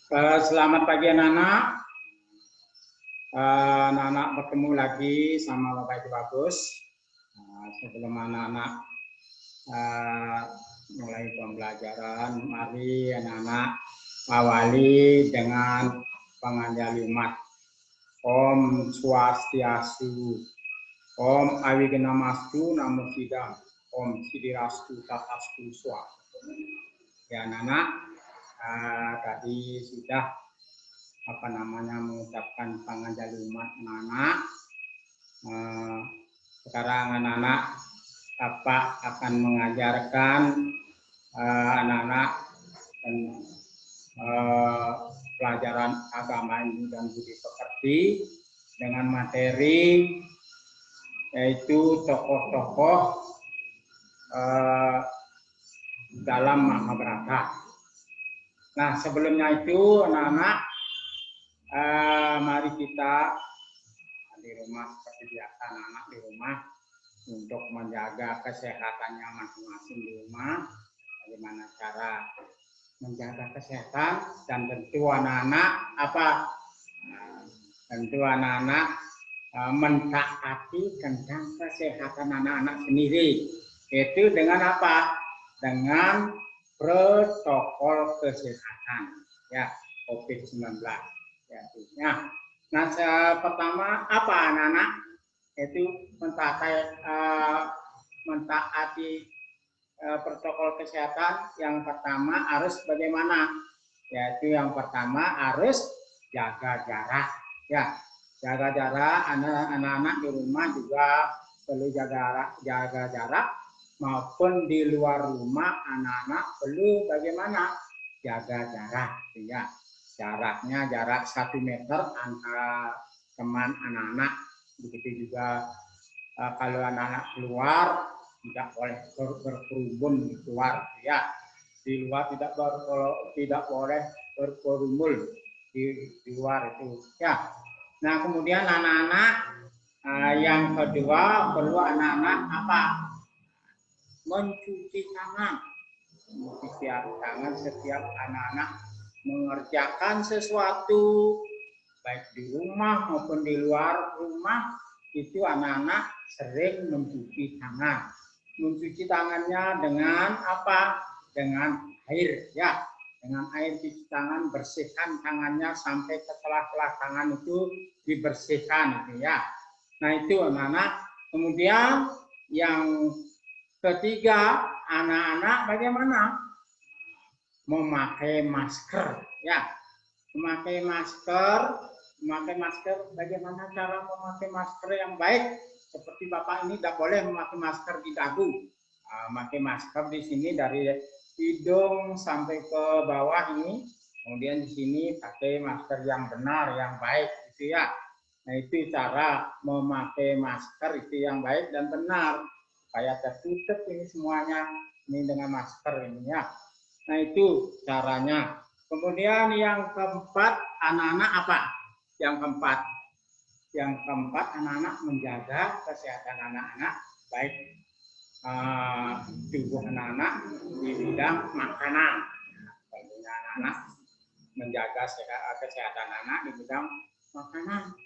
Selamat pagi anak-anak. Anak-anak bertemu lagi sama Bapak Ibu Bagus. Sebelum anak-anak mulai pembelajaran, mari anak-anak awali dengan panganjalimat. Om Swastiastu, Om Awigenamastu Namo Sidam, Om Sidirastu Tatastu Swa. Ya anak-anak, tadi sudah mengucapkan panganjalimat anak-anak. Sekarang anak-anak Bapak akan mengajarkan anak-anak pelajaran agama dan budi pekerti dengan materi yaitu tokoh-tokoh dalam Mahabharata. Nah, sebelumnya itu anak-anak, mari kita di rumah seperti biasa anak-anak di rumah untuk menjaga kesehatannya masing-masing di rumah. Bagaimana cara menjaga kesehatan dan tentu anak-anak mentaati tentang kesehatan anak-anak sendiri. Itu dengan apa? Dengan protokol kesehatan ya COVID-19 ya. Nah, pertama apa anak-anak? Itu mentaati protokol kesehatan. Yang pertama harus bagaimana? Yaitu yang pertama harus jaga jarak ya. Jaga jarak, anak-anak di rumah juga perlu jaga jarak maupun di luar rumah anak-anak perlu bagaimana? Jaga jarak ya. Jaraknya jarak 1 meter antara teman anak-anak. Begitu juga kalau anak-anak keluar tidak boleh berkerumun keluar ya. Di luar tidak boleh berkerumun di luar itu ya. Nah, kemudian anak-anak yang kedua perlu anak-anak apa? Mencuci tangan. Mencuci tangan setiap anak-anak mengerjakan sesuatu baik di rumah maupun di luar rumah, itu anak-anak sering mencuci tangan. Mencuci tangannya dengan apa? Dengan air ya. Dengan air cuci tangan, bersihkan tangannya sampai setelah tangan itu dibersihkan gitu ya. Nah, itu anak-anak. Kemudian yang ketiga, anak-anak bagaimana? Memakai masker ya. Memakai masker, bagaimana cara memakai masker yang baik? Seperti Bapak ini tidak boleh memakai masker di dagu. Memakai masker di sini dari hidung sampai ke bawah ini. Kemudian di sini pakai masker yang benar, yang baik gitu ya. Nah, itu cara memakai masker itu yang baik dan benar. Supaya tertutup ini semuanya ini dengan masker ini ya. Nah, itu caranya. Kemudian yang keempat, anak-anak apa? Yang keempat anak-anak menjaga kesehatan anak-anak, baik tubuh anak-anak di bidang makanan. Tentunya anak-anak menjaga kesehatan anak di bidang makanan.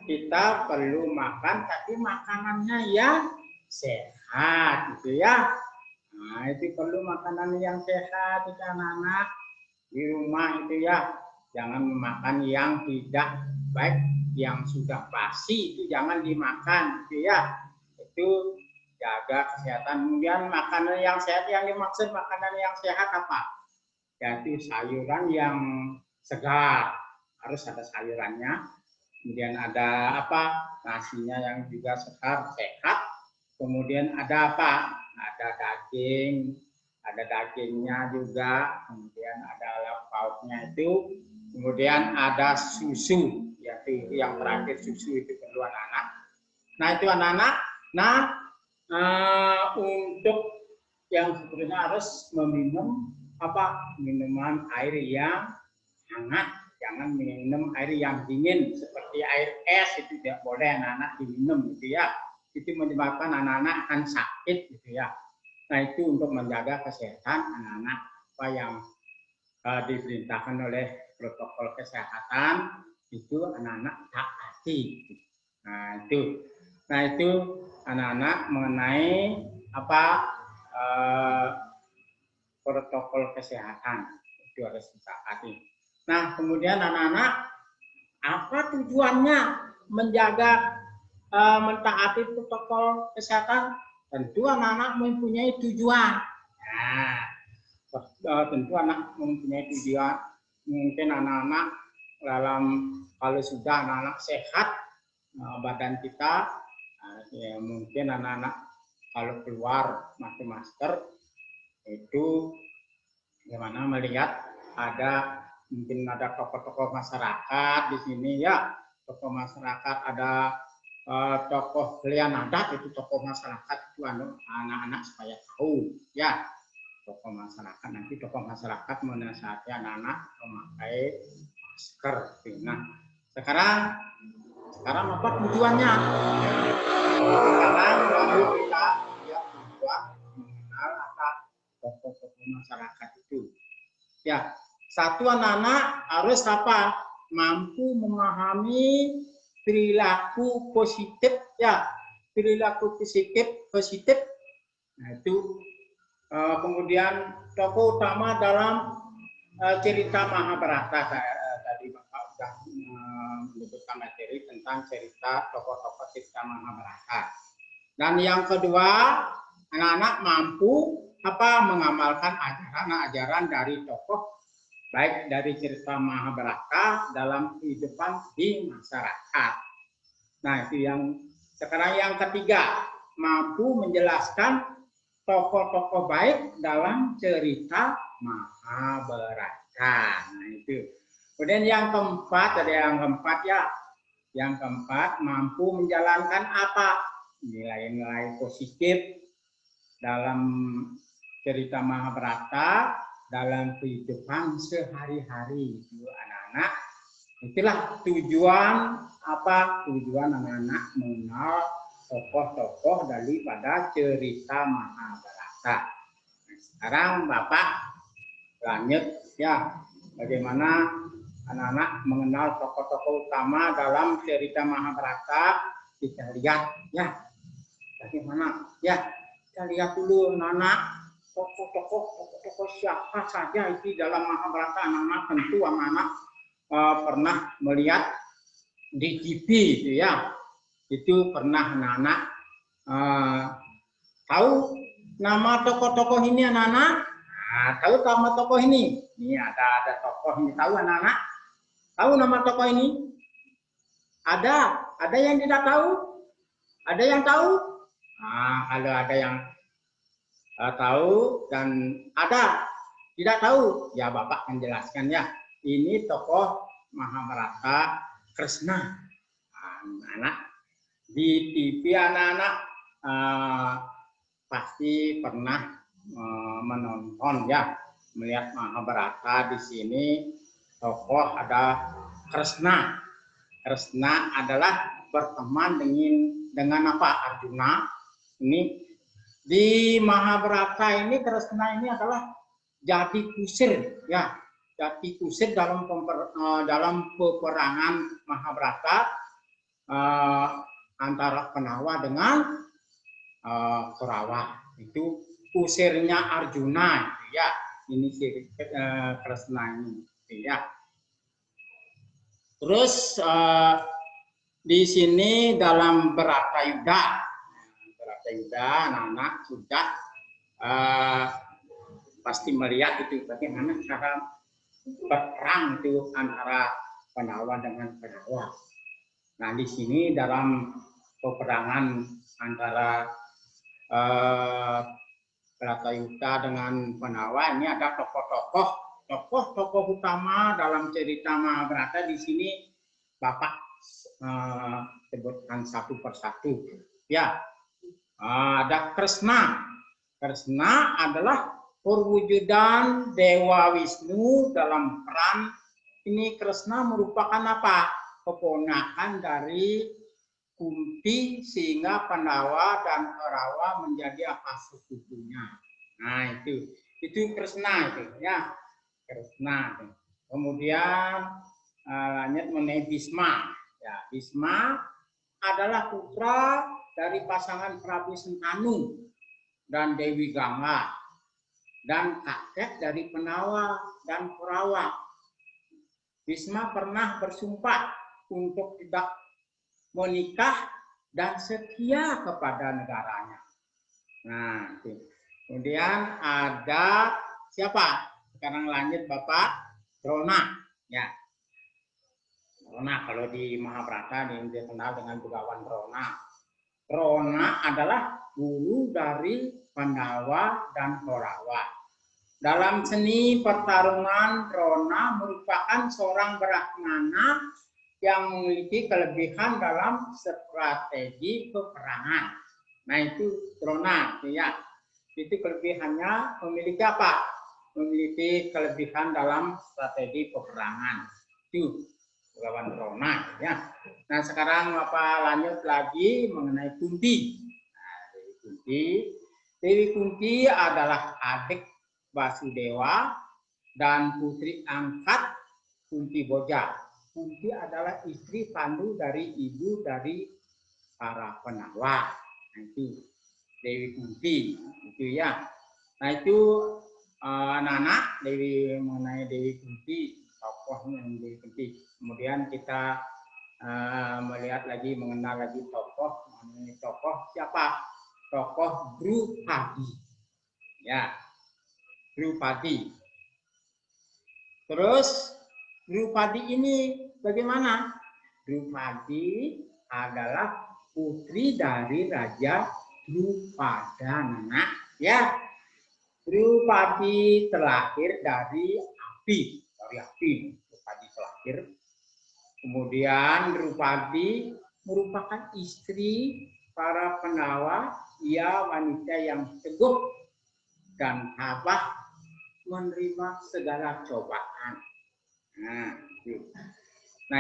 Kita perlu makan, tapi makanannya yang sehat, gitu ya. Nah, itu perlu makanan yang sehat, itu anak-anak di rumah itu ya. Jangan memakan yang tidak baik, yang sudah basi itu jangan dimakan, gitu ya. Itu jaga kesehatan. Kemudian makanan yang sehat, yang dimaksud makanan yang sehat apa? Yaitu sayuran yang segar, harus ada sayurannya. Kemudian ada apa? Nasinya yang juga segar, sehat. Kemudian ada apa? Ada daging, ada dagingnya juga. Kemudian ada lauk-pauknya itu. Kemudian ada susu, yaitu yang terakhir susu itu perlu anak-anak. Nah, itu anak-anak. Nah, untuk yang sebenarnya harus meminum apa? Minuman air yang hangat. Jangan minum air yang dingin seperti air es, itu tidak boleh anak-anak diminum gitu ya. Itu menyebabkan anak-anak akan sakit gitu ya. Nah, itu untuk menjaga kesehatan anak-anak yang diperintahkan oleh protokol kesehatan itu anak-anak taati. Nah itu anak-anak mengenai apa protokol kesehatan itu harus ditaati. Nah kemudian anak-anak apa tujuannya menjaga mentaati protokol kesehatan? Tentu anak-anak mempunyai tujuan. Nah, tentu anak mempunyai tujuan. Mungkin anak-anak kalau sudah anak-anak sehat badan kita, ya mungkin anak-anak kalau keluar pakai masker itu gimana melihat mungkin ada tokoh-tokoh masyarakat di sini ya, tokoh masyarakat ada tokoh pilihan adat itu tokoh masyarakat itu anak-anak supaya tahu ya tokoh masyarakat nanti tokoh masyarakat menasihati anak-anak memakai masker. Nah sekarang apa tujuannya? Sekarang lalu kita lihat tujuan mengenal apa tokoh-tokoh masyarakat itu. Ya satu anak-anak harus apa? Mampu memahami perilaku positif ya, perilaku positif. Nah itu kemudian tokoh utama dalam cerita Mahabharata. Tadi Bapak sudah menyebutkan materi tentang cerita tokoh-tokoh cerita Mahabharata. Dan yang kedua, anak-anak mampu mengamalkan ajaran dari tokoh baik dari cerita Mahabharata dalam kehidupan di masyarakat. Nah, itu sekarang yang ketiga, mampu menjelaskan tokoh-tokoh baik dalam cerita Mahabharata. Nah, itu. Kemudian yang keempat, Yang keempat, mampu menjalankan apa? Nilai-nilai positif dalam cerita Mahabharata dalam kehidupan sehari-hari itu anak-anak. Itulah tujuan anak-anak mengenal tokoh-tokoh daripada cerita Mahabharata. Nah, sekarang Bapak lanjut ya bagaimana anak-anak mengenal tokoh-tokoh utama dalam cerita Mahabharata. Kita lihat ya bagaimana ya kita lihat dulu anak-anak tokoh-tokoh siapa saja itu dalam Mahabharata. Anak-anak tentu anak-anak pernah melihat di TV itu ya, itu pernah anak-anak tahu nama tokoh-tokoh ini anak-anak. Nah, tahu nama tokoh ini? Ini ada tokoh ini, tahu anak-anak? Tahu nama tokoh ini? Ada yang tidak tahu? Ada yang tahu? Nah, kalau ada yang tahu dan ada tidak tahu, ya Bapak menjelaskan ya. Ini tokoh Mahabharata Kresna. Anak di TV anak-anak pasti pernah menonton ya, melihat Mahabharata. Di sini tokoh ada Kresna. Kresna adalah berteman dengan apa? Arjuna. Ini di Mahabharata ini Kresna ini adalah jadi kusir ya, jadi kusir dalam peperangan Mahabharata antara Pandawa dengan Kaurawa. Itu kusirnya Arjuna ya. Ini si Kresna ini ya. Terus di sini dalam Bharatayuddha anak-anak sudah pasti melihat itu bagaimana cara berperang itu antara Pandawa dengan Kaurawa. Nah di sini dalam peperangan antara Bharatayuddha dengan Pandawa ini ada tokoh utama dalam cerita Mahabharata. Di sini Bapak sebutkan satu persatu ya. Ada Kresna. Kresna adalah perwujudan Dewa Wisnu dalam peran ini. Kresna merupakan apa? Keponakan dari Kunti sehingga Pandawa dan Kaurawa menjadi apa? Sekutunya. Nah itu Kresna itu ya. Kresna. Kemudian lanjut mengenai Bisma. Ya, Bisma adalah putra dari pasangan Prabu Sentanu dan Dewi Gangga dan kakek dari Penawa dan Korawa. Bisma pernah bersumpah untuk tidak menikah dan setia kepada negaranya. Nah, kemudian ada siapa? Sekarang lanjut Bapak Drona. Ya, Drona kalau di Mahabharata dikenal dengan Begawan Drona. Drona adalah guru dari Pandawa dan Korawa. Dalam seni pertarungan, Drona merupakan seorang brahmana yang memiliki kelebihan dalam strategi peperangan. Nah, itu Drona, ya. Itu kelebihannya memiliki apa? Memiliki kelebihan dalam strategi peperangan. Itu Begawan Drona, ya. Nah, sekarang Bapak lanjut lagi mengenai Kunti. Nah, Dewi Kunti adalah adik Basudewa dan putri angkat Kunti Boja. Kunti adalah istri Pandu dari ibu dari para Penawa. Nah, itu Dewi Kunti, itu ya. Nah, itu anak-anak mengenai Dewi Kunti, tokohnya Dewi Kunti. Kemudian kita melihat lagi, mengenal lagi tokoh siapa? Tokoh Drupadi. Ya. Drupadi. Terus Drupadi ini bagaimana? Drupadi adalah putri dari Raja Drupada, Nana. Ya, Drupadi terlahir dari api. Drupadi terlahir. Kemudian Drupadi merupakan istri para Pandawa. Ia wanita yang teguh dan tabah menerima segala cobaan. Nah,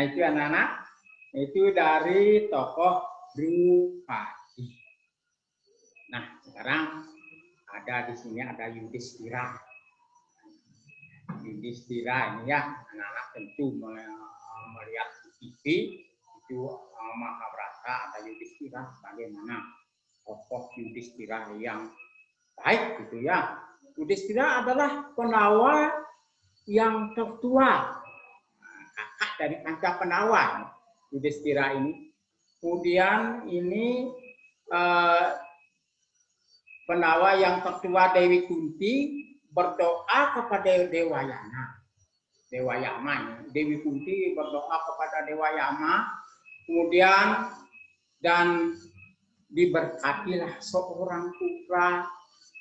itu anak-anak, itu dari tokoh Drupadi. Nah, sekarang ada di sini ada Yudhistira. Yudhistira ini ya, anak-anak tentu melihat TV itu Mahabharata, ada Yudhistira, bagaimana tokoh Yudhistira yang baik gitu ya. Yudhistira adalah Penawa yang tertua, kakak dari Panca Penawa. Yudhistira ini. Kemudian ini Penawa yang tertua Dewi Kunti berdoa kepada Dewayana. Dewi Kunti berdoa kepada Dewayana. Kemudian dan diberkatilah seorang putra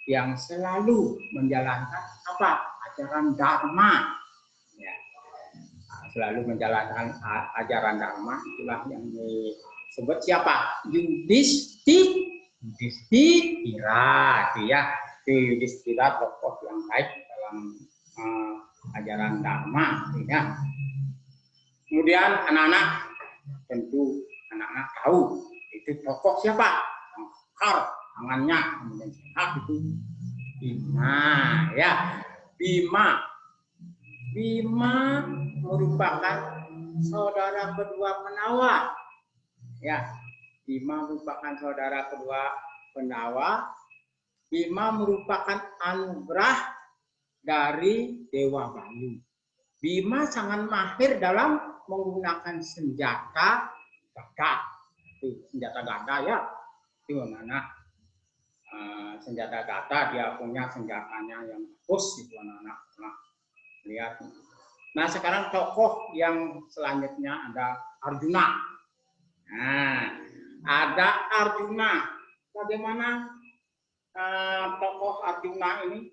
yang selalu menjalankan apa? Ajaran Dharma. Ya. Selalu menjalankan ajaran Dharma, itulah yang disebut siapa? Yudhistira, ya. Yudhistira tokoh yang baik dalam ajaran Dharma, ya. Kemudian anak-anak tentu anak-anak tahu itu tokoh siapa? Kar tangannya kemudian sehat itu Bima, ya. Bima merupakan saudara kedua Penawa, ya. Bima merupakan saudara kedua Penawa. Bima merupakan anugerah dari Dewa Bayu. Bima sangat mahir dalam menggunakan senjata gada. Senjata gada, ya. Itu mana senjata gada, dia punya senjatanya yang bagus, itu anak-anak pernah lihat. Nah, sekarang tokoh yang selanjutnya ada Arjuna. Nah, ada Arjuna. Bagaimana tokoh Arjuna ini?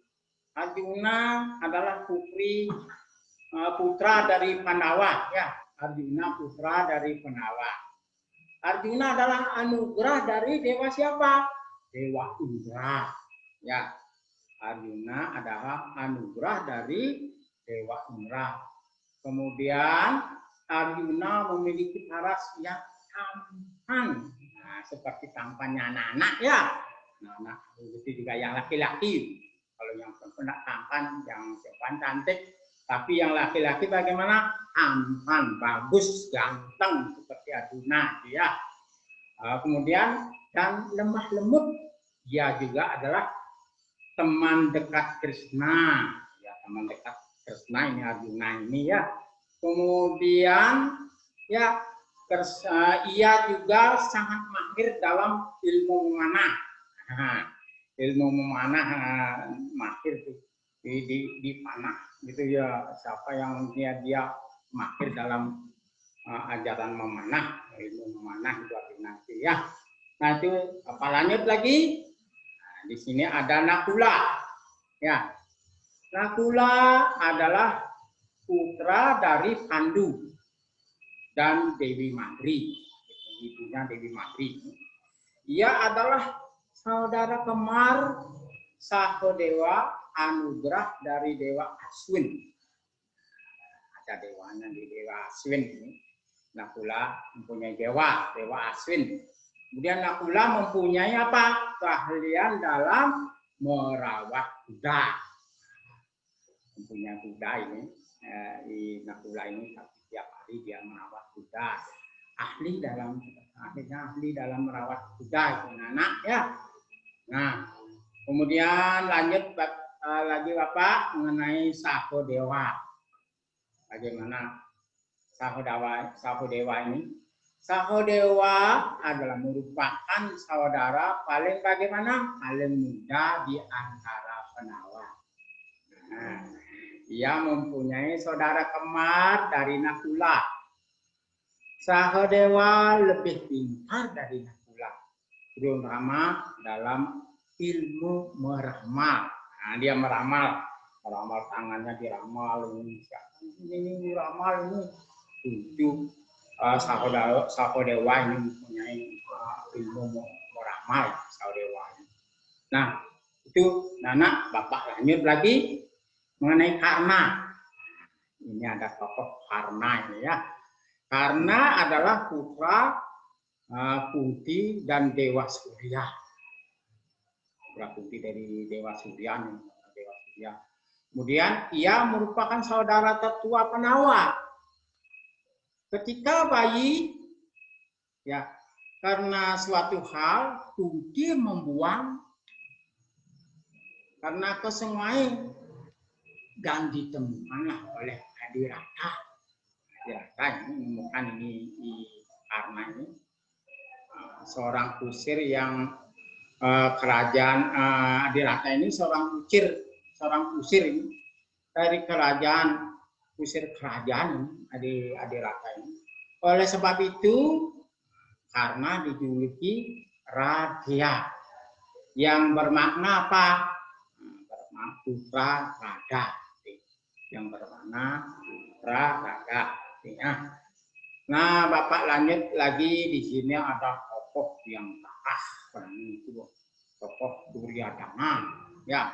Arjuna adalah putra dari Pandawa, ya. Arjuna putra dari Pandawa. Arjuna adalah anugerah dari dewa siapa? Dewa Indra. Ya, Arjuna adalah anugerah dari Dewa Indra. Kemudian Arjuna memiliki paras yang tampan. Nah, seperti tampannya anak-anak, ya. Anak-anak itu juga yang laki-laki. Kalau yang perempuan tampan, yang perempuan cantik. Tapi yang laki-laki bagaimana? Tampan, bagus, ganteng seperti Arjuna, ya. Kemudian dan lemah lembut, dia juga adalah teman dekat Krishna, ya, teman dekat Krishna ini Arjuna ini, ya. Kemudian ya ia juga sangat mahir dalam ilmu memanah. Ilmu memanah mahir tuh di panah gitu ya. Siapa yang dia mahir dalam ajaran memanah, ilmu memanah itu artinya ya. Nah itu apa lanjut lagi? Nah, di sini ada Nakula. Ya, Nakula adalah putra dari Pandu dan Dewi Madri. Ibunya Dewi Madri. Ia adalah saudara kemar Sahodewa Anugrah dari Dewa Aswin. Ada dewanya di Dewa Aswin ini. Nakula mempunyai dewa Aswin. Kemudian Nakula mempunyai apa? Keahlian dalam merawat kuda. Mempunyai kuda ini, di Nakula ini setiap hari dia merawat kuda. Ahli dalam merawat kuda itu anak ya. Nah, kemudian lanjut lagi Bapak mengenai Sahodewa. Bagaimana Sahodewa ini? Sahodewa adalah merupakan saudara paling muda di antara penawa. Nah, ia mempunyai saudara kemar dari Nakula. Sahodewa lebih pintar dari Nakula, terutama dalam ilmu meramal. Nah, dia meramal tangannya diramal ini ramal ini tujuh. Sahodewa ini mempunyai ilmu meramal Sahodewa. Nah itu Nana Bapak lanjut lagi mengenai Karna. Ini ada tokoh Karna ini ya. Karna adalah putra Kunti dan Dewa Surya. Putra Kunti dari Dewa Surya. Kemudian ia merupakan saudara tertua Penawa. Ketika bayi, ya karena suatu hal Kunti membuang karena kesengaja dan ditemukanlah oleh Adirata. Adirata ini menemukan ini karena ini seorang kusir yang kerajaan Adirata ini seorang kusir ini dari kerajaan kusir kerajaan Adirata ini. Oleh sebab itu karena dijuluki Radya yang bermakna apa? Bermakna putra raga. Yang bermakna putra raga. Nah, Bapak lanjut lagi di sini ada tokoh yang berani itu tokoh Duryodhana. Ya,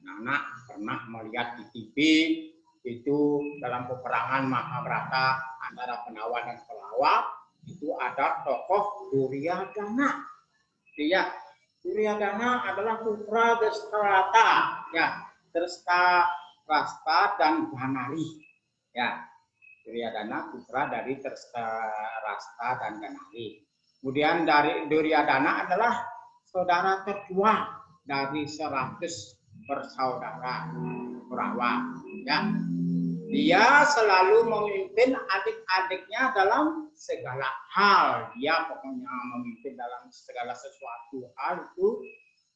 anak pernah melihat di TV itu dalam peperangan Mahabharata antara Pandawa dan Kurawa itu ada tokoh Duryodhana. Ya, Duryodhana adalah putra Dhritarashtra, ya, Dhritarashtra dan Ganari. Ya, Duryodhana putra dari Dhritarashtra dan Ganari. Kemudian dari Duryodhana adalah saudara tertua dari 100 bersaudara Kurawa. Ya. Dia selalu memimpin adik-adiknya dalam segala hal. Dia pokoknya memimpin dalam segala sesuatu hal itu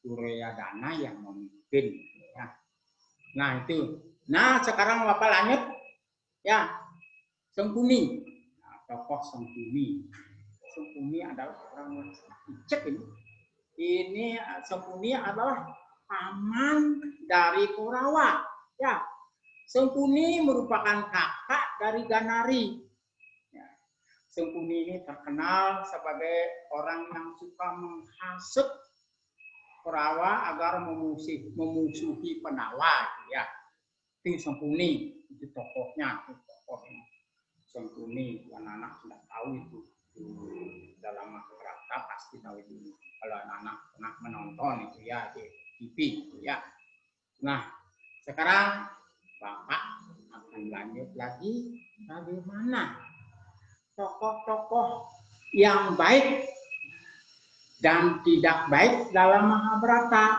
Duryodhana yang memimpin. Ya. Nah itu. Nah sekarang Bapak lanjut. Ya, Sengkuni. Nah, tokoh Sengkuni. Sengkuni adalah orang Icek ini. Ini Sengkuni adalah paman dari Kurawa. Ya. Sengkuni merupakan kakak dari Ganari. Ya. Sengkuni ini terkenal sebagai orang yang suka menghasut Kurawa agar memusuhi Pandawa. Ya. Itu Sengkuni, itu tokohnya. Sengkuni, anak-anak sudah tahu itu. Dalam Mahabharata pasti tahu itu. Kalau anak-anak pernah menonton itu ya di TV. Ya. Nah, sekarang Bapak akan lanjut lagi bagaimana tokoh-tokoh yang baik dan tidak baik dalam Mahabharata.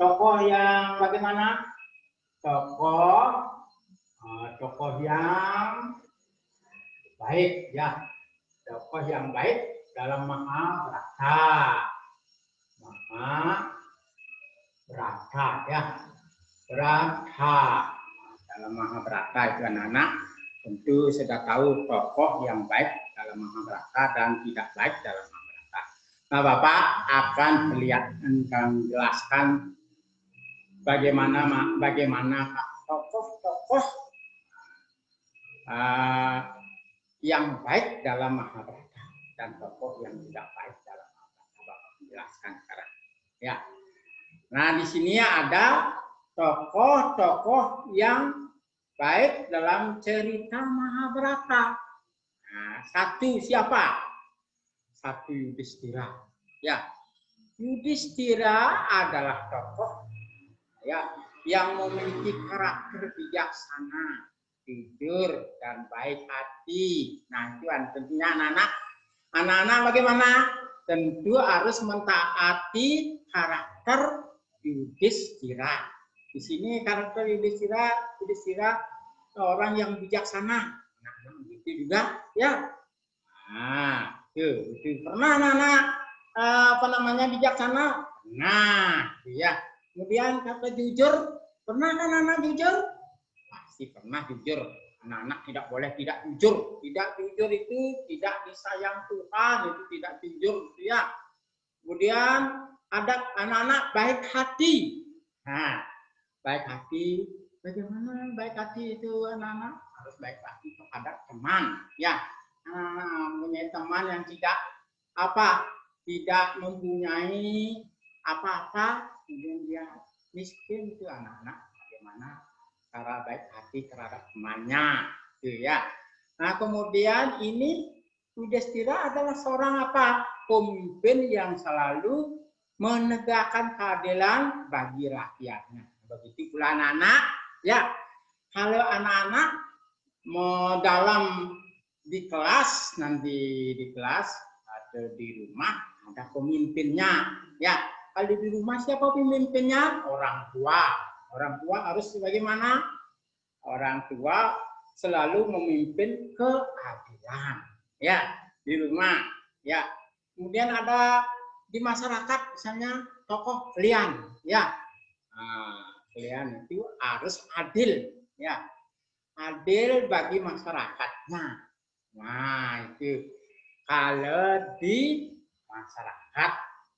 Tokoh yang bagaimana? Tokoh yang baik ya. Tokoh yang baik dalam Mahabharata. Mahabharata ya. Brata. Dalam Mahabharata itu anak-anak tentu sudah tahu tokoh yang baik dalam Mahabharata dan tidak baik dalam Mahabharata. Nah, Bapak akan menjelaskan bagaimana tokoh-tokoh yang baik dalam Mahabharata dan tokoh yang tidak baik dalam Mahabharata. Bapak menjelaskan sekarang. Ya. Nah, di sini ada tokoh-tokoh yang baik dalam cerita Mahabharata. Nah, satu siapa? Satu Yudhistira. Ya, Yudhistira adalah tokoh ya yang memiliki karakter bijaksana, jujur dan baik hati. Nah, itu tentunya anak-anak bagaimana? Tentu harus mentaati karakter Yudhistira. Di sini karakter Yudhistira orang yang bijaksana. Nah, itu juga ya. Nah, itu pernah anak bijaksana. Nah, ya. Kemudian kata jujur, pernah kan anak jujur? Pasti pernah jujur. Anak-anak tidak boleh tidak jujur. Tidak jujur itu tidak disayang Tuhan, itu tidak jujur ya. Kemudian ada anak-anak baik hati. Nah, baik hati, bagaimana baik hati itu anak-anak? Harus baik hati terhadap teman, ya. Mempunyai teman yang tidak mempunyai apa-apa, kemudian dia miskin itu anak-anak. Bagaimana cara baik hati terhadap temannya, gitu ya. Nah, kemudian ini Yudhistira adalah seorang pemimpin yang selalu menegakkan keadilan bagi rakyatnya. Begitu pula anak-anak, ya. Kalau anak-anak dalam di kelas atau di rumah ada pemimpinnya, ya. Kalau di rumah siapa pemimpinnya? Orang tua. Orang tua harus bagaimana? Orang tua selalu memimpin keadilan, ya, di rumah, ya. Kemudian ada di masyarakat misalnya tokoh kalian, ya. Kalian itu harus adil, ya, adil bagi masyarakatnya. Nah, itu kalau di masyarakat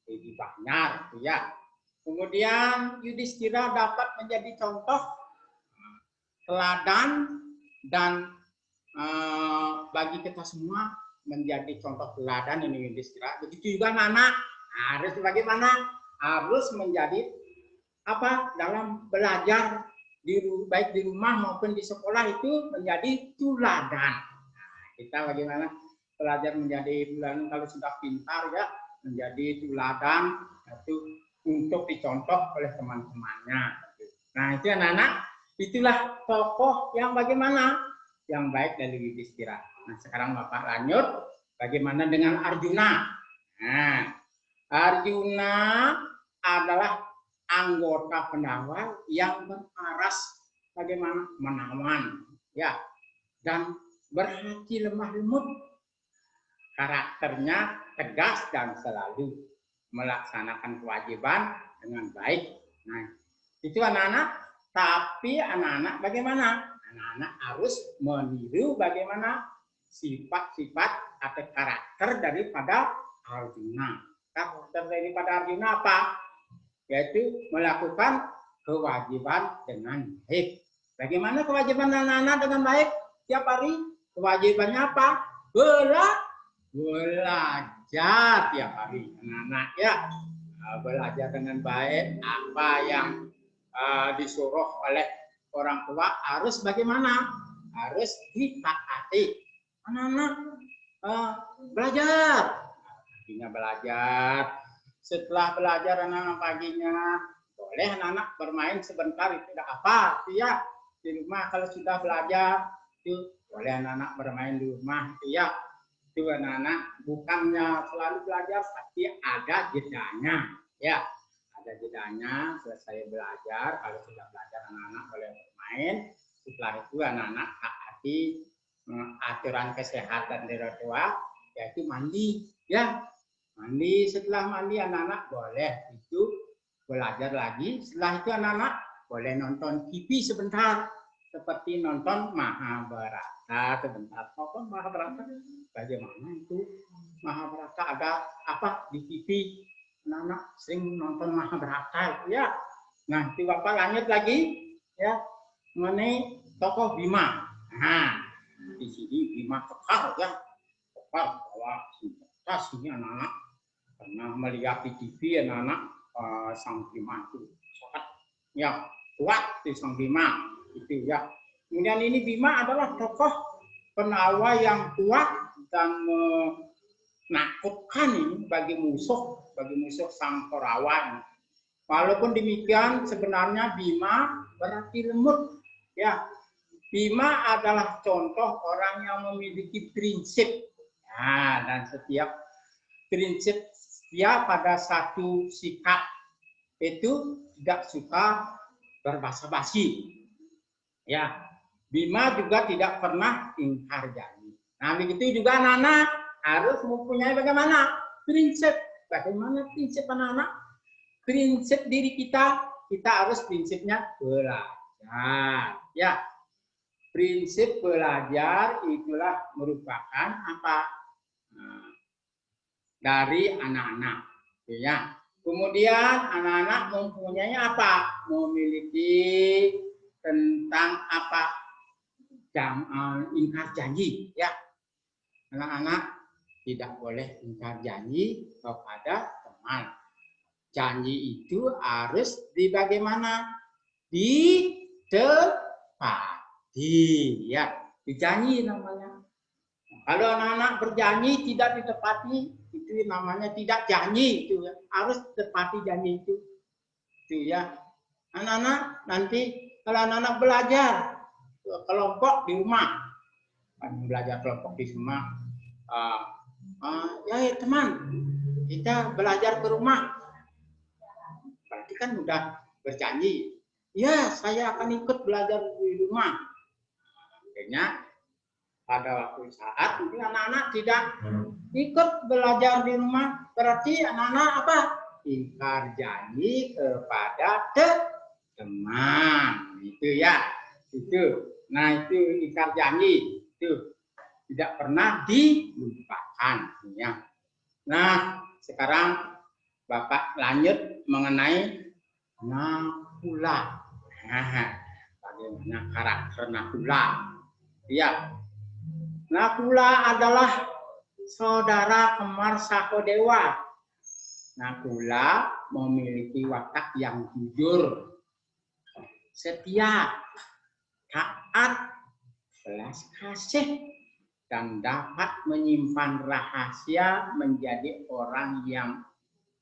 di Banjar, itu ya. Kemudian Yudhistira dapat menjadi contoh teladan dan bagi kita semua menjadi contoh teladan ini Yudhistira. Begitu juga anak harus bagaimana? Harus menjadi dalam belajar baik di rumah maupun di sekolah itu menjadi teladan. Nah, kita bagaimana belajar menjadi teladan kalau sudah pintar ya menjadi teladan itu untuk dicontoh oleh teman-temannya. Nah, itu anak-anak, itulah tokoh yang bagaimana yang baik dari Yudhistira. Nah, sekarang Bapak lanjut bagaimana dengan Arjuna. Nah, Arjuna adalah anggota Pandawa yang berparas bagaimana menawan, ya, dan berhati lemah lembut. Karakternya tegas dan selalu melaksanakan kewajiban dengan baik. Nah, itu anak-anak. Tapi anak-anak bagaimana? Anak-anak harus meniru bagaimana sifat-sifat atau karakter daripada Arjuna. Karakter daripada Arjuna apa? Yaitu melakukan kewajiban dengan baik. Bagaimana kewajiban anak-anak dengan baik? Tiap hari kewajibannya apa? Belajar tiap hari. Anak-anak ya, belajar dengan baik. Apa yang disuruh oleh orang tua harus bagaimana? Harus ditaati. Anak-anak belajar. Paginya belajar. Setelah belajar anak-anak paginya boleh anak-anak bermain sebentar itu tidak apa, ya. di rumah kalau sudah belajar itu boleh anak-anak bermain di rumah itu ya. Itu anak-anak bukannya selalu belajar tapi ada jedanya ya. Ada jedanya selesai belajar, kalau sudah belajar anak-anak boleh bermain. Setelah itu anak-anak taati aturan kesehatan dari orang tua, yaitu mandi ya. Mandi, setelah mandi anak-anak boleh itu belajar lagi. Setelah itu anak-anak boleh nonton TV sebentar, seperti nonton Mahabharata sebentar. Nonton Mahabharata, bagaimana itu Mahabharata, ada apa di TV? Anak-anak sering nonton Mahabharata itu ya. Nah, itu Bapak lanjut lagi ya mengenai tokoh Bima. Nah, di sini Bima kekal ya, kekal bahwa kasihnya anak-anak karena melihat di TV anak-anak sang Bima itu sangat ya kuat di sang Bima itu ya. Kemudian ini Bima adalah tokoh penawar yang kuat dan menakutkan ini bagi musuh sang Korawa. Walaupun demikian sebenarnya Bima berarti lembut ya. Bima adalah contoh orang yang memiliki prinsip. Nah, dan setiap prinsip dia pada satu sikap itu tidak suka berbasa-basi. Ya, Bima juga tidak pernah ingkar janji. Nah, begitu juga anak-anak harus mempunyai bagaimana prinsip. Bagaimana prinsip anak-anak? Prinsip diri kita harus prinsipnya belajar. Ya, prinsip belajar itulah merupakan apa? Dari anak-anak. Ya. Kemudian anak-anak mempunyai apa? Memiliki tentang apa? Ingkar janji. Ya. Anak-anak tidak boleh ingkar janji kepada teman. Janji itu harus bagaimana? Ditepati. Ya, dijanji namanya. Kalau anak-anak berjanji tidak ditepati, itu namanya tidak janji itu ya. Harus tepati janji itu. Itu ya. Anak-anak nanti kalau anak-anak belajar kelompok di rumah, belajar kelompok di rumah, ya teman, kita belajar ke rumah. Berarti kan udah berjanji. Ya, saya akan ikut belajar di rumah. Akhirnya pada waktu saat ini anak-anak tidak ikut belajar di rumah, berarti anak-anak apa? Ingkar janji kepada teman. Itu ya. Itu. Nah, itu ingkar janji. Itu tidak pernah dilupakan ya. Nah, sekarang Bapak lanjut mengenai Nakula. Nah, bagaimana karakter Nakula? Ya. Nakula adalah saudara kembar Sahodewa. Nakula memiliki watak yang jujur, setia, taat, belas kasih, dan dapat menyimpan rahasia. Menjadi orang yang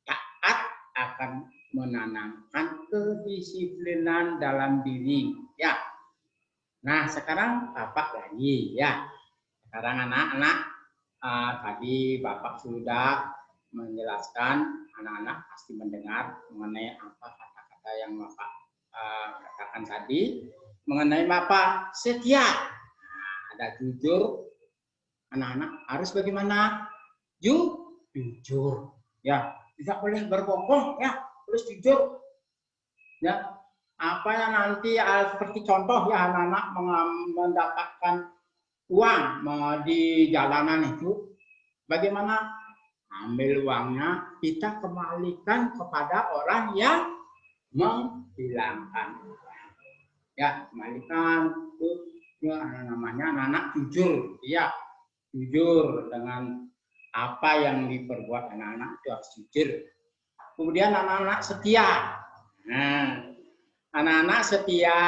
taat akan menanamkan kedisiplinan dalam diri. Ya. Nah, sekarang Bapak lagi ya. Sekarang anak-anak tadi Bapak sudah menjelaskan, anak-anak pasti mendengar mengenai apa kata-kata yang Bapak katakan tadi mengenai Bapak setia. Nah, ada jujur. Anak-anak harus bagaimana? Jujur. Ya, tidak boleh berbohong ya, harus jujur. Ya, apa yang nanti seperti contoh ya anak-anak mendapatkan uang di jalanan itu, bagaimana ambil uangnya kita kembalikan kepada orang yang menghilangkan. Ya, kembalikan itu ya, namanya anak-anak jujur. Ya, jujur dengan apa yang diperbuat anak-anak itu harus jujur. Kemudian anak-anak setia. Nah, anak-anak setia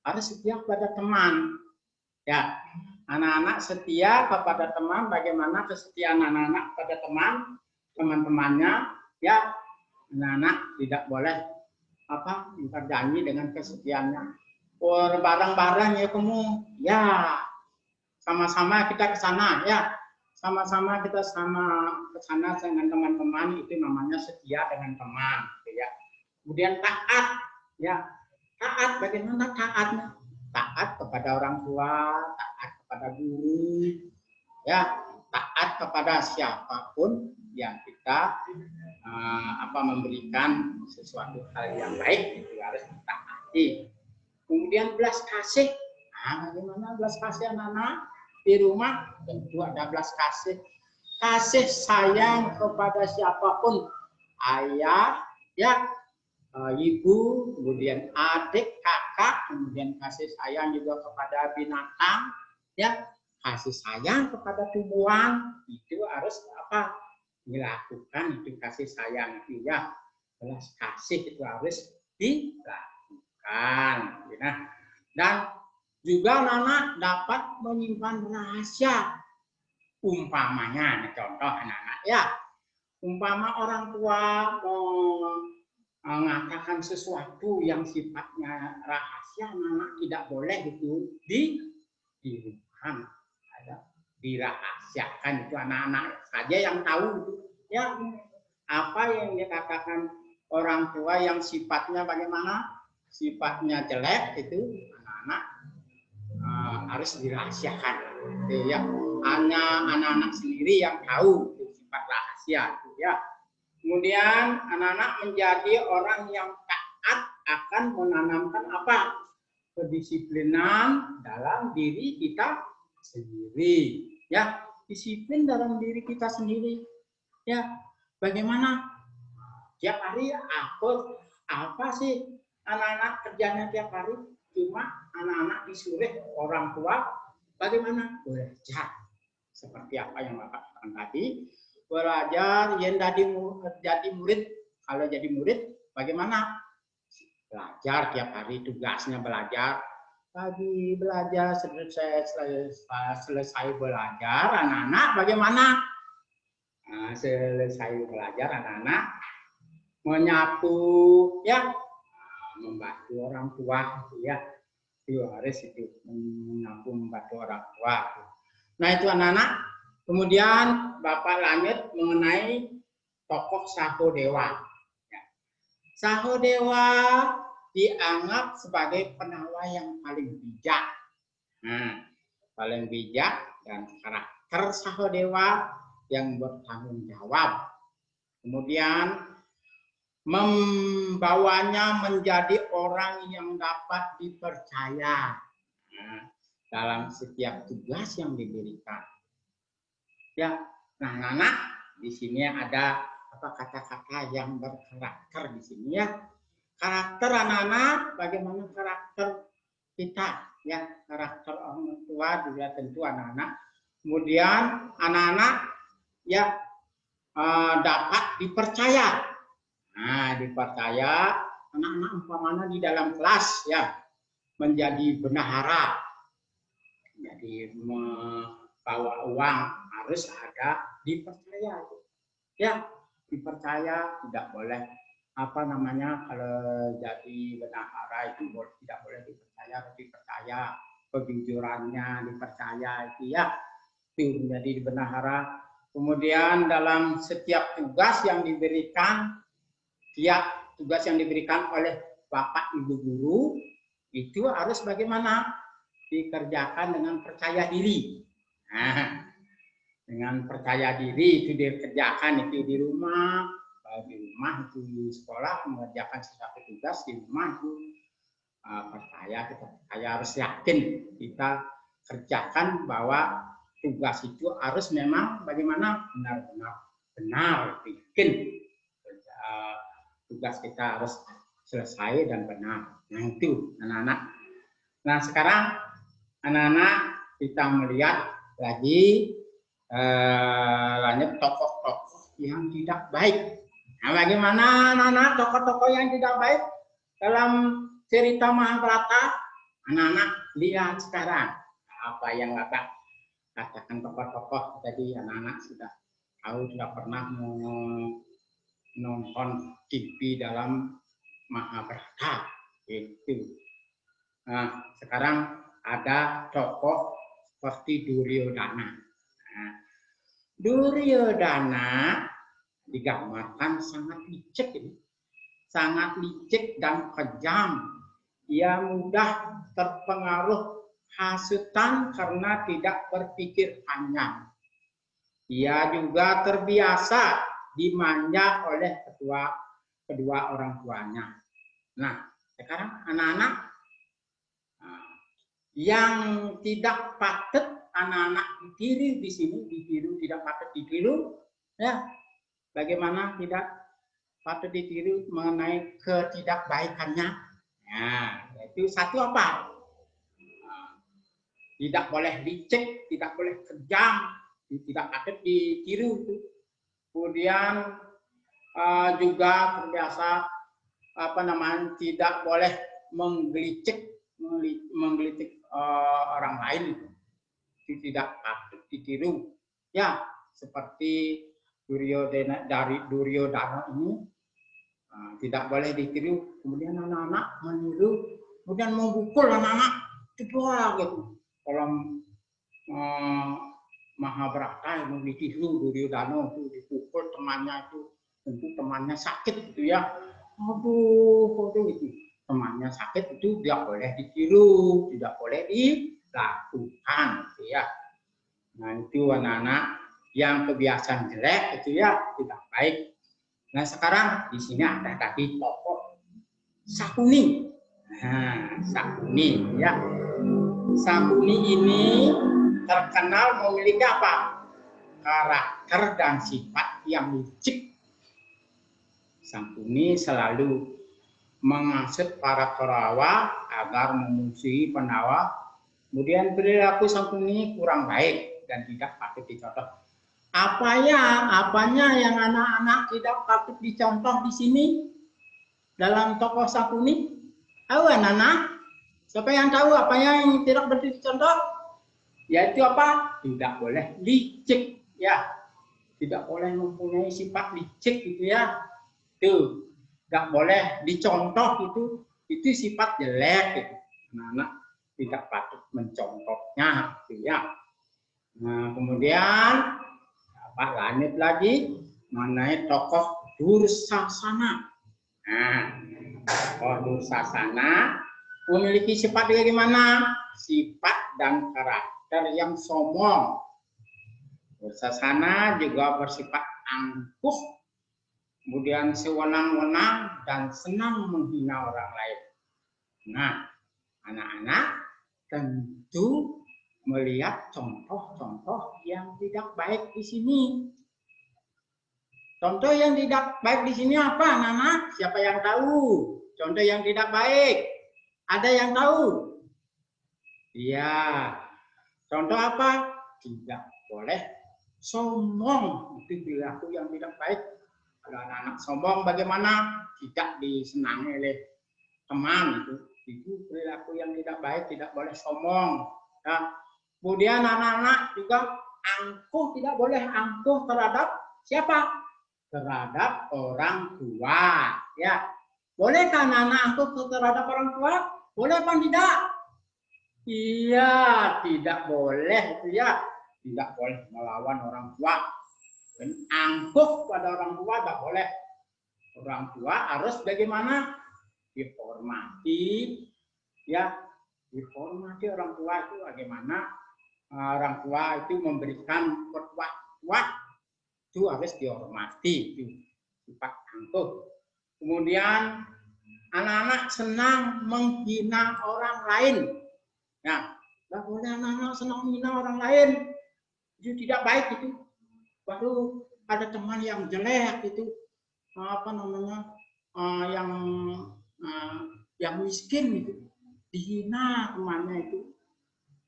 harus setia kepada teman. Ya, anak-anak setia kepada teman. Bagaimana kesetiaan anak-anak kepada teman-temannya? Ya, anak-anak tidak boleh ingkar janji dengan kesetiaannya. bareng-bareng ya kamu, ya sama-sama kita ke sana ya, sama-sama kita ke sana dengan teman-teman, itu namanya setia dengan teman, gitu ya. Kemudian taat, ya taat, bagaimana taatnya? Taat kepada orang tua, taat kepada guru, ya taat kepada siapapun yang kita memberikan sesuatu hal yang baik, itu harus ditaati. Kemudian belas kasih, bagaimana belas kasih anak-anak di rumah? Tentu ada belas kasih, kasih sayang kepada siapapun, ayah, ya, ibu, kemudian adik, kakak, kemudian kasih sayang juga kepada binatang, ya, kasih sayang kepada tumbuhan, itu harus dilakukan, itu kasih sayang itu ya, belas kasih itu harus dilakukan. Nah, dan juga anak-anak dapat menyimpan rahasia, umpamanya, contoh anak-anak ya, umpama orang tua mengatakan sesuatu yang sifatnya rahasia, anak-anak tidak boleh itu dirumahkan, dirahasiakan, itu anak-anak saja yang tahu itu ya, apa yang dikatakan orang tua yang sifatnya bagaimana, sifatnya jelek, itu anak-anak harus dirahasiakan, ya, hanya anak-anak sendiri yang tahu itu sifat rahasia, ya. Kemudian anak-anak menjadi orang yang taat akan menanamkan apa? Kedisiplinan dalam diri kita sendiri, ya, disiplin dalam diri kita sendiri, ya. Bagaimana tiap hari apa sih anak-anak kerjanya tiap hari? Cuma anak-anak disuruh orang tua bagaimana? Belajar. Seperti apa yang Bapak katakan tadi, belajar yang jadi murid. Kalau jadi murid bagaimana? Belajar tiap hari, tugasnya belajar. Pagi belajar, selesai belajar, anak-anak bagaimana? Nah, selesai belajar, anak-anak menyapu, ya, membantu orang tua, ya, itu harus itu menyapu, membantu orang tua. Nah itu anak-anak. Kemudian Bapak lanjut mengenai tokoh Sahodewa. Sahodewa dianggap sebagai penawar yang paling bijak. Nah, paling bijak, dan karakter Sahodewa yang bertanggung jawab. Kemudian membawanya menjadi orang yang dapat dipercaya dalam setiap tugas yang diberikan. Ya, nah anak-anak di sini ada kata-kata yang berkarakter di sini ya. Karakter anak-anak, bagaimana karakter kita ya, karakter orang tua juga tentu anak-anak. Kemudian anak-anak ya dapat dipercaya. Nah, dipercaya anak-anak umpamanya di dalam kelas ya, menjadi bendahara, jadi membawa uang, harus ada dipercaya ya, dipercaya, tidak boleh kalau jadi bendahara itu tidak boleh dipercaya, kejujurannya dipercaya itu ya, itu menjadi bendahara. Kemudian dalam setiap tugas yang diberikan, tugas yang diberikan oleh Bapak Ibu guru itu harus bagaimana? Dikerjakan dengan percaya diri. Nah, dengan percaya diri itu dikerjakan, itu di rumah itu di sekolah mengerjakan sesuatu tugas di rumah itu kita harus yakin kita kerjakan bahwa tugas itu harus memang bagaimana benar bikin tugas kita harus selesai dan benar. Nah itu anak-anak. Nah sekarang anak-anak kita melihat lagi lanjut tokoh-tokoh yang tidak baik. Nah bagaimana anak-anak tokoh-tokoh yang tidak baik dalam cerita Mahabharata? Anak-anak lihat sekarang apa yang Bapak katakan tokoh-tokoh tadi, anak-anak sudah tahu, sudah pernah nonton TV dalam Mahabharata itu. Nah, sekarang ada tokoh seperti Duryodhana. Nah, Duryodhana digambarkan sangat licik ini. Sangat licik dan kejam. Ia mudah terpengaruh hasutan karena tidak berpikir panjang. Ia juga terbiasa dimanja oleh kedua orang tuanya. Nah, sekarang anak-anak yang tidak patut anak-anak ditiru di sini, tidak patut ditiru, ya. Bagaimana tidak patut ditiru mengenai ketidakbaikannya? Nah, itu satu apa? Tidak boleh licik, tidak boleh kejam, tidak patut ditiru. Kemudian juga terbiasa tidak boleh menggelitik orang lain, itu tidak patut ditiru. Ya, seperti Duryodhana ini tidak boleh ditiru. Kemudian anak-anak meniru, kemudian memukul anak-anak kedua gitu. Kalau Mahabharata yang ditiru Duryodhana itu dipukul temannya itu, tentu temannya sakit gitu ya. Aduh, itu temannya sakit itu tidak boleh ditiru, tidak boleh dilakukan gitu ya. Nah, itu anak-anak yang kebiasaan jelek itu ya, tidak baik. Nah, sekarang di sini ada tadi tokoh Sakuni. Nah, Sakuni ya. Sakuni ini terkenal memiliki apa? Karakter dan sifat yang licik. Sakuni selalu menghasut para Kaurawa agar memusuhi Pandawa. Kemudian perilaku Sakuni kurang baik dan tidak patut dicontoh. Apanya yang anak-anak tidak patut dicontoh di sini dalam tokoh Sakuni? Tahu anak-anak? Siapa yang tahu apa yang tidak patut dicontoh? Yaitu apa? Tidak boleh licik, ya. Tidak boleh mempunyai sifat licik gitu ya. Tuh, tidak boleh dicontoh itu sifat jelek gitu. Anak-anak tidak patut mencontohnya gitu ya. Nah, kemudian lanjut lagi mengenai tokoh Dursasana. Nah, tokoh Dursasana memiliki sifat bagaimana? Sifat dan karakter yang sombong. Dursasana juga bersifat angkuh, kemudian sewenang-wenang dan senang menghina orang lain. Nah, anak-anak tentu melihat contoh-contoh yang tidak baik di sini. Contoh yang tidak baik di sini apa, anak-anak? Siapa yang tahu? Contoh yang tidak baik. Ada yang tahu? Iya. Contoh apa? Tidak boleh sombong. Itu perilaku yang tidak baik. Kalau anak-anak sombong bagaimana? Tidak disenangi oleh teman itu perilaku yang tidak baik, tidak boleh sombong. Nah, kemudian anak-anak juga angkuh, tidak boleh angkuh terhadap siapa? Terhadap orang tua. Ya, bolehkah anak-anak angkuh terhadap orang tua? Boleh apa tidak? Iya, tidak boleh itu ya. Tidak boleh melawan orang tua. Dan angkuh pada orang tua tidak boleh. Orang tua harus bagaimana? Dihormati, ya, dihormati orang tua itu bagaimana? Orang tua itu memberikan petua itu harus dihormati, itu sifat angkuh. Kemudian anak-anak senang menghina orang lain. Nah, tidak boleh anak-anak senang menghina orang lain, itu tidak baik itu. Baru ada teman yang jelek itu yang miskin itu dihina temannya itu.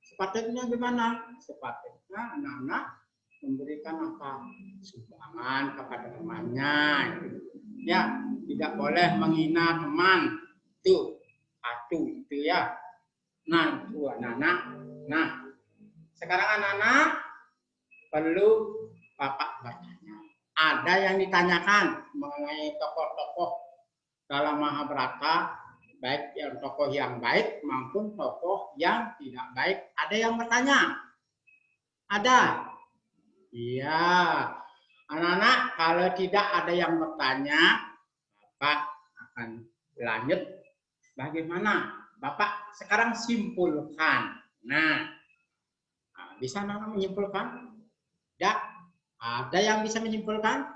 Sepatutnya gimana? Sepatutnya anak-anak memberikan apa? Sumbangan kepada temannya. Ya, tidak boleh menghina teman. Itu satu itu ya. Nah, itu anak-anak. Nah, sekarang anak-anak perlu Bapak bertanya. Ada yang ditanyakan mengenai tokoh-tokoh dalam Mahabharata. baik yang tokoh yang baik maupun tokoh yang tidak baik. Ada yang bertanya? Ada? Iya. Anak-anak, kalau tidak ada yang bertanya, Bapak akan lanjut. Bagaimana? Bapak sekarang simpulkan. Nah, bisa anak menyimpulkan? Tidak? Ada yang bisa menyimpulkan?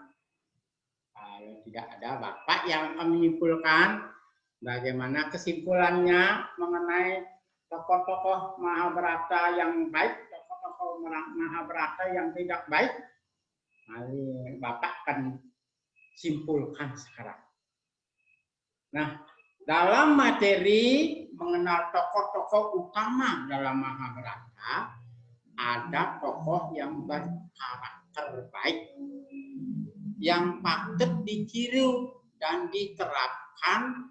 Kalau tidak ada, Bapak yang akan menyimpulkan bagaimana kesimpulannya mengenai tokoh-tokoh Mahabharata yang baik, tokoh-tokoh Mahabharata yang tidak baik. Mari Bapak akan simpulkan sekarang. Nah, dalam materi mengenal tokoh-tokoh utama dalam Mahabharata, ada tokoh yang berkarakter baik, yang patut ditiru dan diterapkan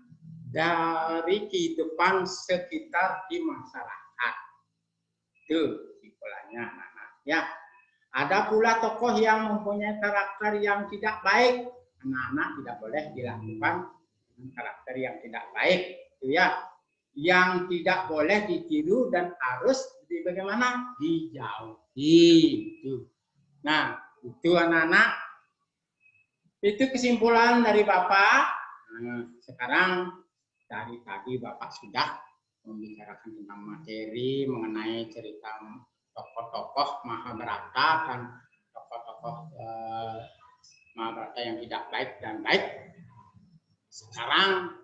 dari kehidupan sekitar di masyarakat. Itu simpulannya, anak-anak. Ya, ada pula tokoh yang mempunyai karakter yang tidak baik. Anak-anak tidak boleh dilakukan karakter yang tidak baik, itu ya. Yang tidak boleh ditiru dan harus bagaimana? Dijauhi. Itu. Nah, itu anak-anak. Itu kesimpulan dari Bapak. Nah, sekarang dari tadi Bapak sudah membicarakan tentang materi mengenai cerita tokoh-tokoh Mahabharata dan tokoh-tokoh Mahabharata yang tidak baik dan baik. Sekarang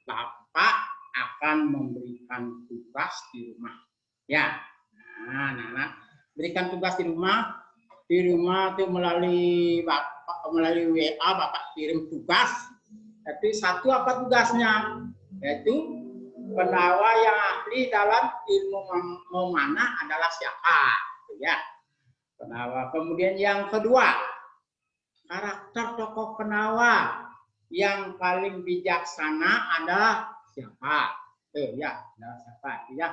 Bapak akan memberikan tugas di rumah. Ya, nah, anak-anak berikan tugas di rumah. Di rumah itu melalui Bapak, melalui WA Bapak kirim tugas. Jadi satu apa tugasnya? Yaitu penawa yang ahli dalam ilmu memanah adalah siapa? Ya, penawa. Kemudian yang kedua, karakter tokoh penawa yang paling bijaksana adalah siapa? Ya, adalah siapa? Ya.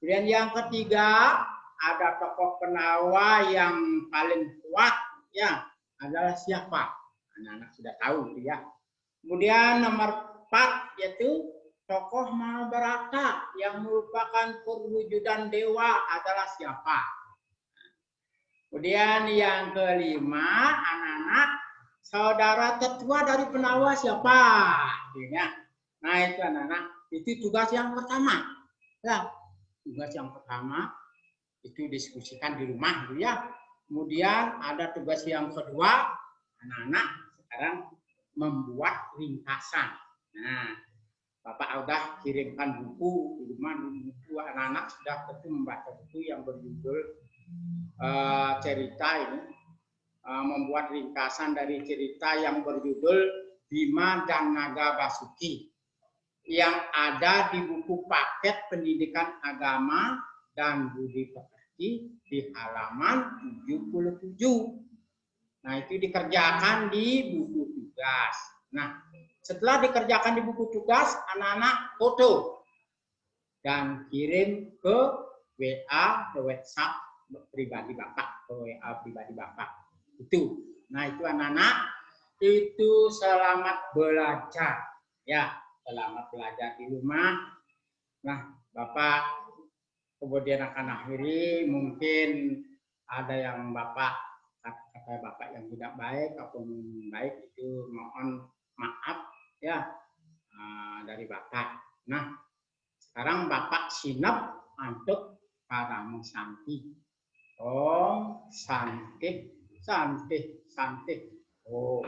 Kemudian yang ketiga, ada tokoh penawa yang paling kuat, ya, adalah siapa? Anak-anak sudah tahu, ya. Kemudian nomor 4 yaitu tokoh Mahabharata yang merupakan perwujudan dewa adalah siapa? Kemudian yang kelima, anak-anak, saudara tetua dari penawa siapa? Ya. Nah, itu anak-anak, itu tugas yang pertama. Ya, tugas yang pertama itu diskusikan di rumah, ya. Kemudian ada tugas yang kedua, anak-anak sekarang membuat ringkasan. Nah, Bapak udah kirimkan buku di rumah, buku anak-anak sudah tentu membaca buku yang berjudul cerita ini, membuat ringkasan dari cerita yang berjudul Bima dan Naga Basuki yang ada di buku paket pendidikan agama dan budi pekerti di halaman 77. Nah, itu dikerjakan di buku tugas. Nah, setelah dikerjakan di buku tugas, anak-anak foto dan kirim ke WA, ke WhatsApp pribadi Bapak, ke WA pribadi Bapak. Itu. Nah, itu anak-anak, itu selamat belajar. Ya, selamat belajar di rumah. Nah, Bapak kemudian akan akhiri, mungkin ada yang Bapak kata Bapak yang tidak baik ataupun baik, itu mohon maaf ya dari Bapak. Nah, sekarang Bapak sinap untuk Paramo Santi. Om Santi, Santi, Santi. Om.